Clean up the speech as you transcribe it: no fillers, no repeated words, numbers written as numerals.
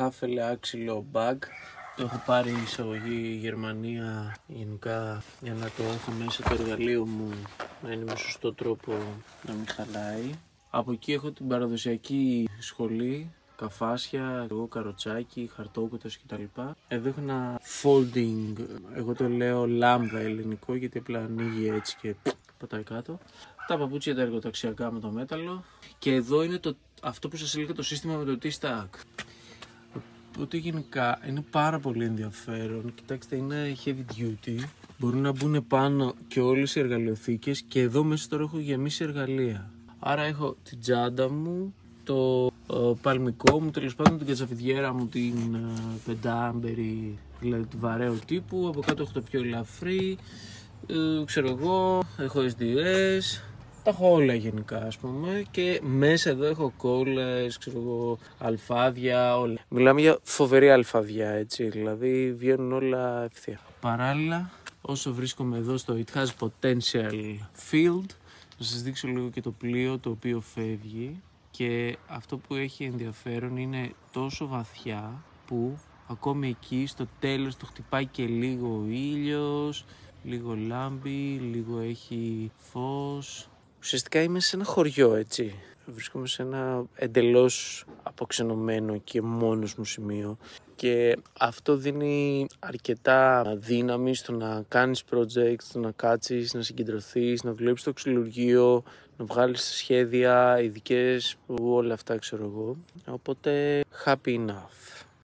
χάφελε άξιλο bag. Το έχω πάρει εισαγωγή Γερμανία γενικά για να το έχω μέσα το εργαλείο μου να είναι με σωστό τρόπο να μην χαλάει. Από εκεί έχω την παραδοσιακή σχολή, καφάσια, καροτσάκι, χαρτόκουτας κτλ. Εδώ έχω ένα folding, εγώ το λέω λάμδα ελληνικό γιατί απλά ανοίγει έτσι και πατάει κάτω. Τα παπούτσια τα εργοταξιακά με το μέταλλο. Και εδώ είναι αυτό που σας έλεγα, το σύστημα με το T-Stack. Οπότε γενικά είναι πάρα πολύ ενδιαφέρον. Κοιτάξτε, είναι heavy duty. Μπορούν να μπουν πάνω και όλες οι εργαλειοθήκες και εδώ μέσα τώρα έχω γεμίσει εργαλεία. Άρα έχω την τσάντα μου, το παλμικό μου, τέλος πάντων την κατσαφιδιέρα μου, την πεντάμπερη, δηλαδή του βαρέου τύπου. Από κάτω έχω το πιο ελαφρύ, ξέρω εγώ, έχω SDS. Τα έχω όλα γενικά, ας πούμε, και μέσα εδώ έχω κόλλες, ξέρω εγώ, αλφάδια, όλα. Μιλάμε για φοβερή αλφαδιά, έτσι, δηλαδή βγαίνουν όλα ευθεία. Παράλληλα, όσο βρίσκομαι εδώ στο It Has Potential Field, θα σας δείξω λίγο και το πλοίο το οποίο φεύγει, και αυτό που έχει ενδιαφέρον είναι τόσο βαθιά που ακόμη εκεί στο τέλος το χτυπάει και λίγο ο ήλιος, λίγο λάμπει, λίγο έχει φως. Ουσιαστικά είμαι σε ένα χωριό, έτσι. Βρίσκομαι σε ένα εντελώς αποξενωμένο και μόνος μου σημείο και αυτό δίνει αρκετά δύναμη στο να κάνεις project, στο να κάτσεις, να συγκεντρωθείς, να δουλέψεις στο ξυλουργείο, να βγάλεις σχέδια, ειδικές, όλα αυτά ξέρω εγώ. Οπότε happy enough.